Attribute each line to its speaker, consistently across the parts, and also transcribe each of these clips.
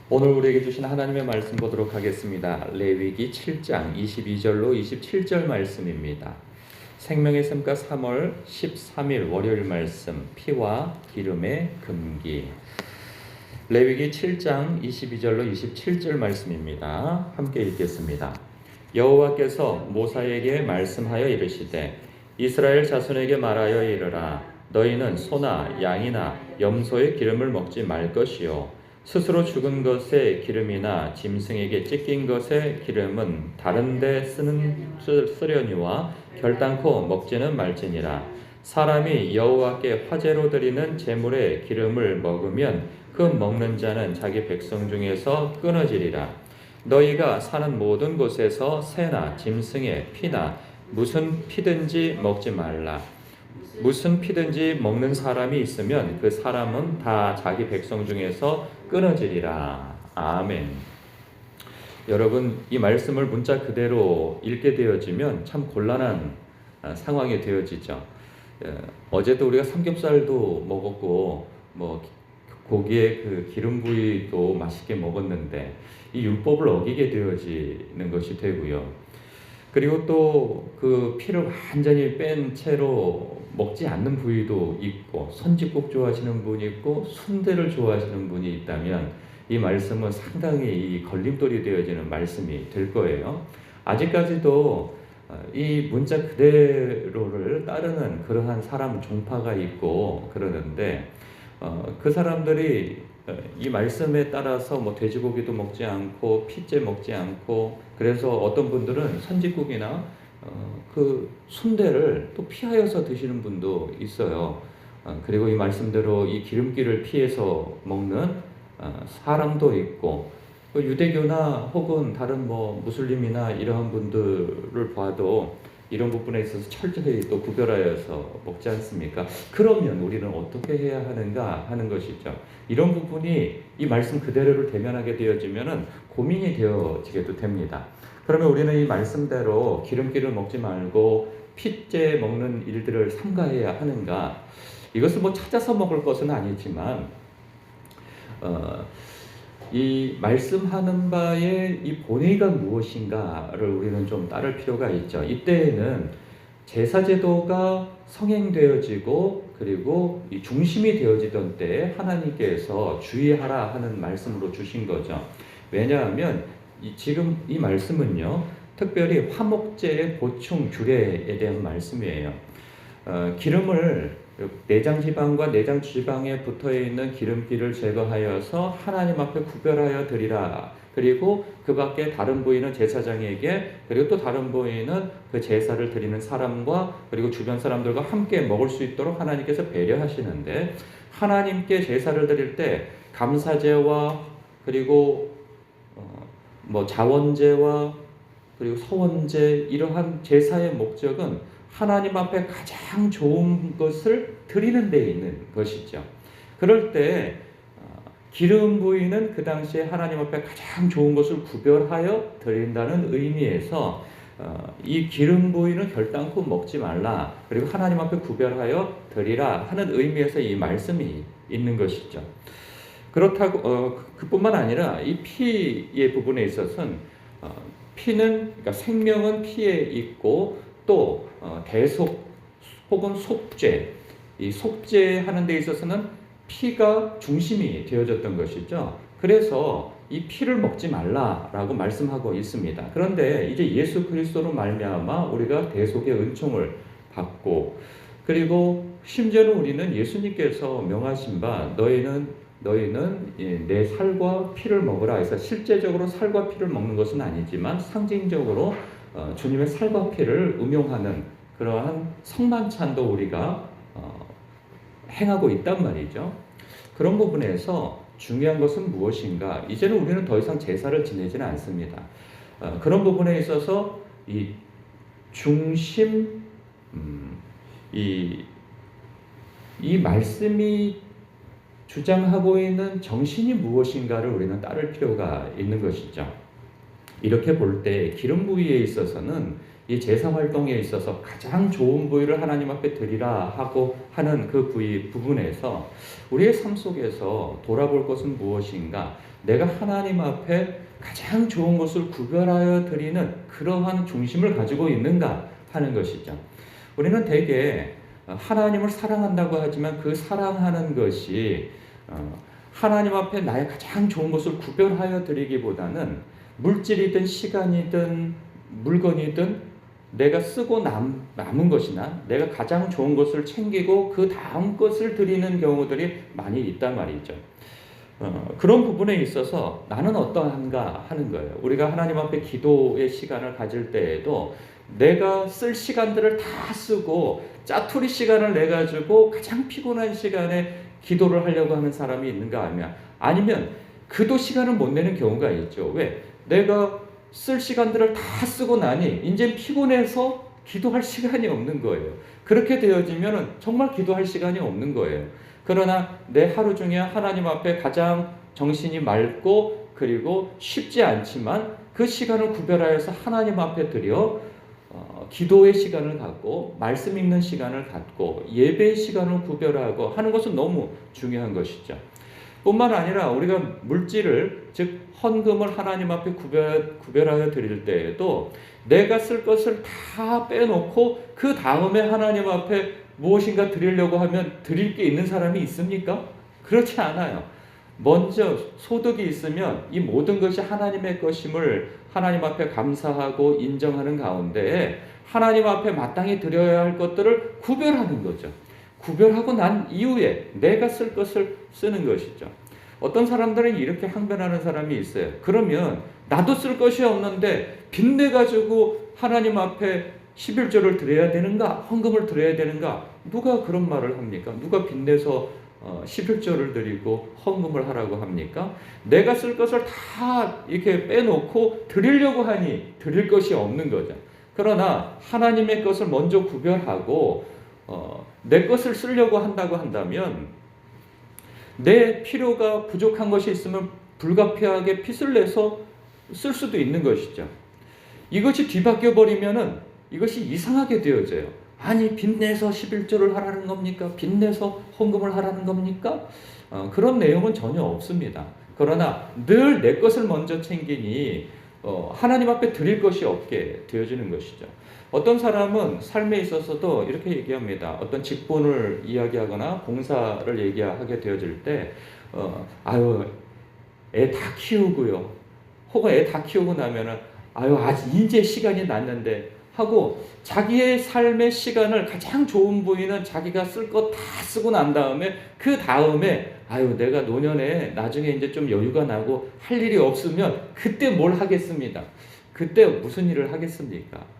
Speaker 1: 오늘 우리에게 주신 하나님의 말씀 보도록 하겠습니다. 레위기 7장 22절로 27절 말씀입니다. 생명의 샘가 3월 13일 월요일 말씀, 피와 기름의 금기. 레위기 7장 22절로 27절 말씀입니다. 함께 읽겠습니다. 여호와께서 모세에게 말씀하여 이르시되 이스라엘 자손에게 말하여 이르라. 너희는 소나 양이나 염소의 기름을 먹지 말 것이요 스스로 죽은 것의 기름이나 짐승에게 찢긴 것의 기름은 다른 데 쓰려니와 결단코 먹지는 말지니라. 사람이 여호와께 화제로 드리는 제물의 기름을 먹으면 그 먹는 자는 자기 백성 중에서 끊어지리라. 너희가 사는 모든 곳에서 새나 짐승의 피나 무슨 피든지 먹지 말라. 무슨 피든지 먹는 사람이 있으면 그 사람은 다 자기 백성 중에서 끊어지리라. 아멘. 여러분, 이 말씀을 문자 그대로 읽게 되어지면 참 곤란한 상황이 되어지죠. 어제도 우리가 삼겹살도 먹었고 고기의 그 기름 부위도 맛있게 먹었는데 이 율법을 어기게 되어지는 것이 되고요. 그리고 또 그 피를 완전히 뺀 채로 먹지 않는 부위도 있고, 선지국 좋아하시는 분이 있고 순대를 좋아하시는 분이 있다면 이 말씀은 상당히 걸림돌이 되어지는 말씀이 될 거예요. 아직까지도 이 문자 그대로를 따르는 그러한 사람 종파가 있고 그러는데 그 사람들이 이 말씀에 따라서 돼지고기도 먹지 않고 피째 먹지 않고, 그래서 어떤 분들은 선지국이나 그 순대를 또 피하여서 드시는 분도 있어요. 그리고 이 말씀대로 이 기름기를 피해서 먹는 사람도 있고, 유대교나 혹은 다른 무슬림이나 이러한 분들을 봐도 이런 부분에 있어서 철저히 또 구별하여서 먹지 않습니까? 그러면 우리는 어떻게 해야 하는가 하는 것이죠. 이런 부분이 이 말씀 그대로를 대면하게 되어지면은 고민이 되어지게도 됩니다. 그러면 우리는 이 말씀대로 기름기를 먹지 말고 피째 먹는 일들을 삼가해야 하는가? 이것을 찾아서 먹을 것은 아니지만 이 말씀하는 바의 이 본의가 무엇인가를 우리는 좀 따를 필요가 있죠. 이때에는 제사제도가 성행되어지고 그리고 이 중심이 되어지던 때에 하나님께서 주의하라 하는 말씀으로 주신 거죠. 왜냐하면 지금 이 말씀은요, 특별히 화목제의 보충 규례에 대한 말씀이에요. 기름을 내장 지방과 내장 지방에 붙어 있는 기름기를 제거하여서 하나님 앞에 구별하여 드리라. 그리고 그 밖에 다른 부위는 제사장에게, 그리고 또 다른 부위는 그 제사를 드리는 사람과 그리고 주변 사람들과 함께 먹을 수 있도록 하나님께서 배려하시는데, 하나님께 제사를 드릴 때 감사제와 그리고 자원제와 그리고 서원제, 이러한 제사의 목적은 하나님 앞에 가장 좋은 것을 드리는 데 있는 것이죠. 그럴 때 기름 부위는 그 당시에 하나님 앞에 가장 좋은 것을 구별하여 드린다는 의미에서 이 기름 부위는 결단코 먹지 말라, 그리고 하나님 앞에 구별하여 드리라 하는 의미에서 이 말씀이 있는 것이죠. 그렇다고 그뿐만 아니라 이 피의 부분에 있어서는 피는, 그러니까 생명은 피에 있고 또 대속 혹은 속죄, 이 속죄하는 데 있어서는 피가 중심이 되어졌던 것이죠. 그래서 이 피를 먹지 말라라고 말씀하고 있습니다. 그런데 이제 예수 그리스도로 말미암아 우리가 대속의 은총을 받고, 그리고 심지어는 우리는 예수님께서 명하신 바 너희는 내 살과 피를 먹으라 해서 실제적으로 살과 피를 먹는 것은 아니지만 상징적으로 주님의 살과 피를 음용하는 그러한 성만찬도 우리가 행하고 있단 말이죠. 그런 부분에서 중요한 것은 무엇인가? 이제는 우리는 더 이상 제사를 지내지는 않습니다. 그런 부분에 있어서 이 중심, 이 말씀이 주장하고 있는 정신이 무엇인가를 우리는 따를 필요가 있는 것이죠. 이렇게 볼 때 기름 부위에 있어서는 이 제사 활동에 있어서 가장 좋은 부위를 하나님 앞에 드리라 하고 하는 그 부분에서 우리의 삶 속에서 돌아볼 것은 무엇인가? 내가 하나님 앞에 가장 좋은 것을 구별하여 드리는 그러한 중심을 가지고 있는가 하는 것이죠. 우리는 대개 하나님을 사랑한다고 하지만 그 사랑하는 것이 하나님 앞에 나의 가장 좋은 것을 구별하여 드리기보다는 물질이든 시간이든 물건이든 내가 쓰고 남은 것이나 내가 가장 좋은 것을 챙기고 그 다음 것을 드리는 경우들이 많이 있단 말이죠. 그런 부분에 있어서 나는 어떠한가 하는 거예요. 우리가 하나님 앞에 기도의 시간을 가질 때에도 내가 쓸 시간들을 다 쓰고 짜투리 시간을 내가지고 가장 피곤한 시간에 기도를 하려고 하는 사람이 있는가 하면, 아니면 그도 시간을 못 내는 경우가 있죠. 왜? 내가 쓸 시간들을 다 쓰고 나니 이제 피곤해서 기도할 시간이 없는 거예요. 그렇게 되어지면 정말 기도할 시간이 없는 거예요. 그러나 내 하루 중에 하나님 앞에 가장 정신이 맑고 그리고 쉽지 않지만 그 시간을 구별하여서 하나님 앞에 드려 기도의 시간을 갖고 말씀 읽는 시간을 갖고 예배의 시간을 구별하고 하는 것은 너무 중요한 것이죠. 뿐만 아니라 우리가 물질을, 즉 헌금을 하나님 앞에 구별하여 드릴 때에도 내가 쓸 것을 다 빼놓고 그 다음에 하나님 앞에 무엇인가 드리려고 하면 드릴 게 있는 사람이 있습니까? 그렇지 않아요. 먼저 소득이 있으면 이 모든 것이 하나님의 것임을 하나님 앞에 감사하고 인정하는 가운데 하나님 앞에 마땅히 드려야 할 것들을 구별하는 거죠. 구별하고 난 이후에 내가 쓸 것을 쓰는 것이죠. 어떤 사람들은 이렇게 항변하는 사람이 있어요. 그러면 나도 쓸 것이 없는데 빚내가지고 하나님 앞에 11조를 드려야 되는가? 헌금을 드려야 되는가? 누가 그런 말을 합니까? 누가 빚내서 11조를 드리고 헌금을 하라고 합니까? 내가 쓸 것을 다 이렇게 빼놓고 드리려고 하니 드릴 것이 없는 거죠. 그러나 하나님의 것을 먼저 구별하고 내 것을 쓰려고 한다고 한다면 내 필요가 부족한 것이 있으면 불가피하게 빚을 내서 쓸 수도 있는 것이죠. 이것이 뒤바뀌어 버리면은 이것이 이상하게 되어져요. 아니 빚내서 11조를 하라는 겁니까? 빚내서 헌금을 하라는 겁니까? 그런 내용은 전혀 없습니다. 그러나 늘 내 것을 먼저 챙기니 하나님 앞에 드릴 것이 없게 되어지는 것이죠. 어떤 사람은 삶에 있어서도 이렇게 얘기합니다. 어떤 직분을 이야기하거나 봉사를 얘기하게 되어질 때 아유 애 다 키우고요. 혹은 애 다 키우고 나면은 아유 아직 이제 시간이 났는데 하고 자기의 삶의 시간을 가장 좋은 부위는 자기가 쓸 것 다 쓰고 난 다음에 그 다음에 아유 내가 노년에 나중에 이제 좀 여유가 나고 할 일이 없으면 그때 뭘 하겠습니다. 그때 무슨 일을 하겠습니까?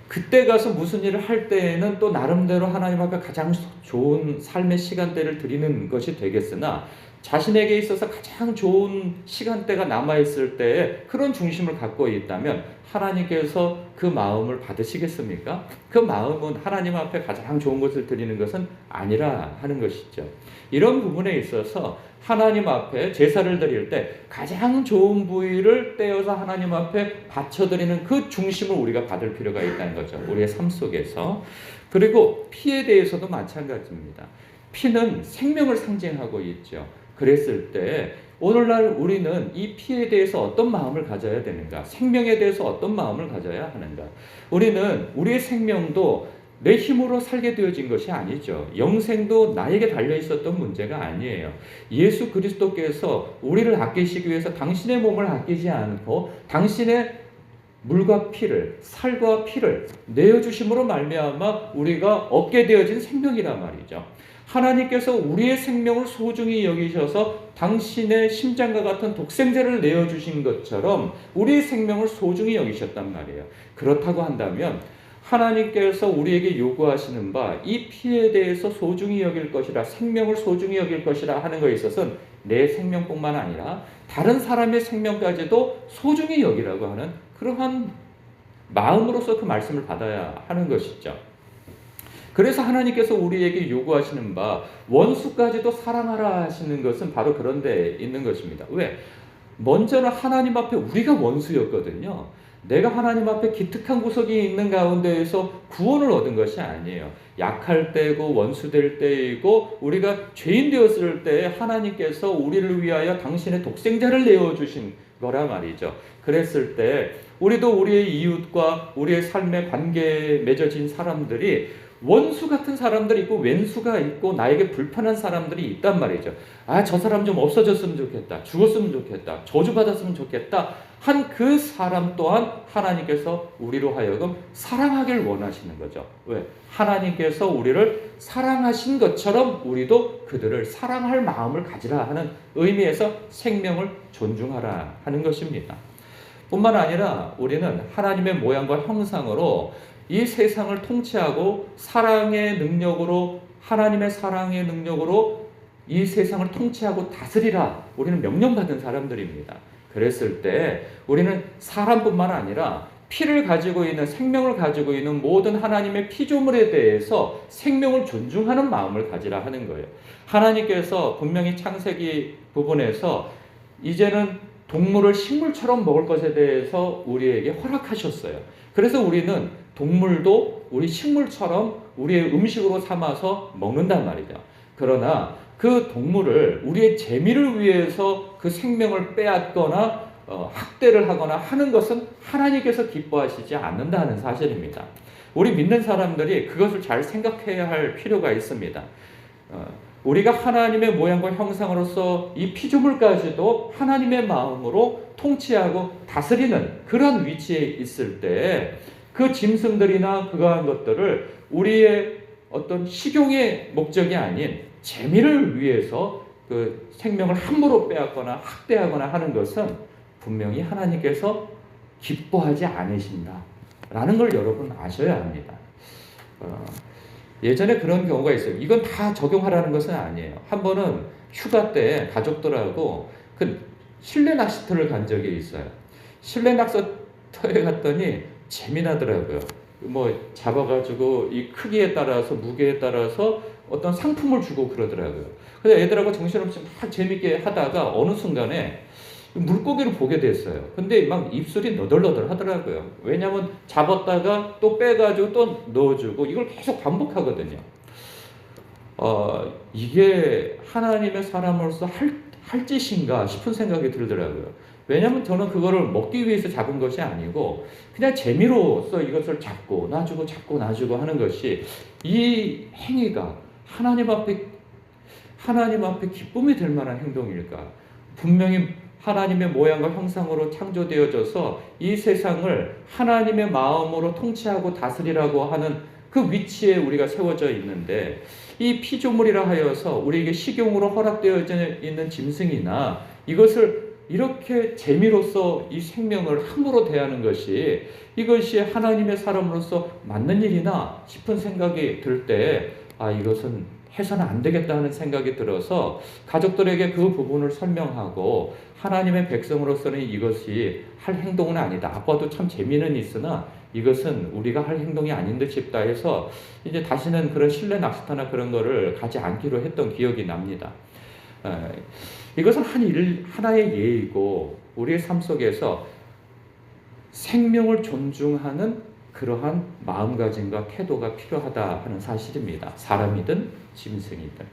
Speaker 1: 그때 가서 무슨 일을 할 때에는 또 나름대로 하나님 앞에 가장 좋은 삶의 시간대를 드리는 것이 되겠으나 자신에게 있어서 가장 좋은 시간대가 남아있을 때에 그런 중심을 갖고 있다면 하나님께서 그 마음을 받으시겠습니까? 그 마음은 하나님 앞에 가장 좋은 것을 드리는 것은 아니라 하는 것이죠. 이런 부분에 있어서 하나님 앞에 제사를 드릴 때 가장 좋은 부위를 떼어서 하나님 앞에 바쳐드리는 그 중심을 우리가 받을 필요가 있다는 거죠. 우리의 삶 속에서. 그리고 피에 대해서도 마찬가지입니다. 피는 생명을 상징하고 있죠. 그랬을 때 오늘날 우리는 이 피에 대해서 어떤 마음을 가져야 되는가? 생명에 대해서 어떤 마음을 가져야 하는가? 우리는 우리의 생명도 내 힘으로 살게 되어진 것이 아니죠. 영생도 나에게 달려 있었던 문제가 아니에요. 예수 그리스도께서 우리를 아끼시기 위해서 당신의 몸을 아끼지 않고 당신의 물과 피를, 살과 피를 내어주심으로 말미암아 우리가 얻게 되어진 생명이란 말이죠. 하나님께서 우리의 생명을 소중히 여기셔서 당신의 심장과 같은 독생자를 내어주신 것처럼 우리의 생명을 소중히 여기셨단 말이에요. 그렇다고 한다면 하나님께서 우리에게 요구하시는 바 이 피에 대해서 소중히 여길 것이라, 생명을 소중히 여길 것이라 하는 것에 있어서는 내 생명뿐만 아니라 다른 사람의 생명까지도 소중히 여기라고 하는 그러한 마음으로서 그 말씀을 받아야 하는 것이죠. 그래서 하나님께서 우리에게 요구하시는 바 원수까지도 사랑하라 하시는 것은 바로 그런 데 있는 것입니다. 왜? 먼저는 하나님 앞에 우리가 원수였거든요. 내가 하나님 앞에 기특한 구석이 있는 가운데에서 구원을 얻은 것이 아니에요. 약할 때고 원수될 때이고 우리가 죄인 되었을 때 하나님께서 우리를 위하여 당신의 독생자를 내어주신 거라 말이죠. 그랬을 때 우리도 우리의 이웃과 우리의 삶의 관계에 맺어진 사람들이 원수 같은 사람들이 있고 왼수가 있고 나에게 불편한 사람들이 있단 말이죠. 아, 저 사람 좀 없어졌으면 좋겠다. 죽었으면 좋겠다. 저주받았으면 좋겠다. 한 그 사람 또한 하나님께서 우리로 하여금 사랑하길 원하시는 거죠. 왜? 하나님께서 우리를 사랑하신 것처럼 우리도 그들을 사랑할 마음을 가지라 하는 의미에서 생명을 존중하라 하는 것입니다. 뿐만 아니라 우리는 하나님의 모양과 형상으로 이 세상을 통치하고 사랑의 능력으로 하나님의 사랑의 능력으로 이 세상을 통치하고 다스리라 우리는 명령받은 사람들입니다. 그랬을 때 우리는 사람뿐만 아니라 피를 가지고 있는 생명을 가지고 있는 모든 하나님의 피조물에 대해서 생명을 존중하는 마음을 가지라 하는 거예요. 하나님께서 분명히 창세기 부분에서 이제는 동물을 식물처럼 먹을 것에 대해서 우리에게 허락하셨어요. 그래서 우리는 동물도 우리 식물처럼 우리의 음식으로 삼아서 먹는단 말이죠. 그러나 그 동물을 우리의 재미를 위해서 그 생명을 빼앗거나 학대를 하거나 하는 것은 하나님께서 기뻐하시지 않는다는 사실입니다. 우리 믿는 사람들이 그것을 잘 생각해야 할 필요가 있습니다. 우리가 하나님의 모양과 형상으로서 이 피조물까지도 하나님의 마음으로 통치하고 다스리는 그런 위치에 있을 때 그 짐승들이나 그러한 것들을 우리의 어떤 식용의 목적이 아닌 재미를 위해서 그 생명을 함부로 빼앗거나 학대하거나 하는 것은 분명히 하나님께서 기뻐하지 않으신다라는 걸 여러분 아셔야 합니다. 예전에 그런 경우가 있어요. 이건 다 적용하라는 것은 아니에요. 한 번은 휴가 때 가족들하고 그 실내 낚시터를 간 적이 있어요. 실내 낚시터에 갔더니 재미나더라고요. 뭐 잡아가지고 이 크기에 따라서 무게에 따라서 어떤 상품을 주고 그러더라고요. 그래서 애들하고 정신없이 막 재밌게 하다가 어느 순간에 물고기를 보게 됐어요. 근데 막 입술이 너덜너덜 하더라고요. 왜냐하면 잡았다가 또 빼가지고 또 넣어주고 이걸 계속 반복하거든요. 이게 하나님의 사람으로서 할 짓인가 싶은 생각이 들더라고요. 왜냐하면 저는 그거를 먹기 위해서 잡은 것이 아니고 그냥 재미로서 이것을 잡고 놔주고 하는 것이 이 행위가 하나님 앞에 기쁨이 될 만한 행동일까? 분명히 하나님의 모양과 형상으로 창조되어져서 이 세상을 하나님의 마음으로 통치하고 다스리라고 하는 그 위치에 우리가 세워져 있는데 이 피조물이라 하여서 우리에게 식용으로 허락되어져 있는 짐승이나 이것을 이렇게 재미로서 이 생명을 함부로 대하는 것이 이것이 하나님의 사람으로서 맞는 일이나 싶은 생각이 들 때 이것은 해서는 안 되겠다는 생각이 들어서 가족들에게 그 부분을 설명하고 하나님의 백성으로서는 이것이 할 행동은 아니다. 아빠도 참 재미는 있으나 이것은 우리가 할 행동이 아닌 듯 싶다 해서 이제 다시는 그런 실내 낚시터나 그런 거를 가지 않기로 했던 기억이 납니다. 이것은 하나의 예이고 우리의 삶 속에서 생명을 존중하는 그러한 마음가짐과 태도가 필요하다 하는 사실입니다. 사람이든 짐승이든.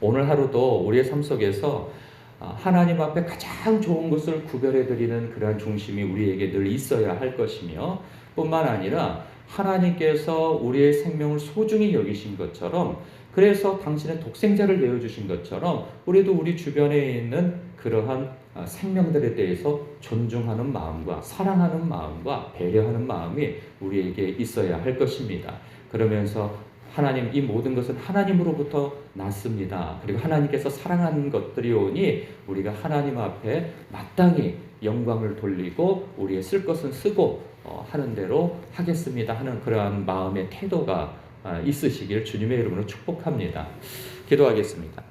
Speaker 1: 오늘 하루도 우리의 삶 속에서 하나님 앞에 가장 좋은 것을 구별해드리는 그러한 중심이 우리에게 늘 있어야 할 것이며 뿐만 아니라 하나님께서 우리의 생명을 소중히 여기신 것처럼 그래서 당신의 독생자를 내어주신 것처럼 우리도 우리 주변에 있는 그러한 생명들에 대해서 존중하는 마음과 사랑하는 마음과 배려하는 마음이 우리에게 있어야 할 것입니다. 그러면서 하나님 이 모든 것은 하나님으로부터 났습니다. 그리고 하나님께서 사랑하는 것들이오니 우리가 하나님 앞에 마땅히 영광을 돌리고 우리의 쓸 것은 쓰고 하는 대로 하겠습니다 하는 그러한 마음의 태도가 있으시길 주님의 이름으로 축복합니다. 기도하겠습니다.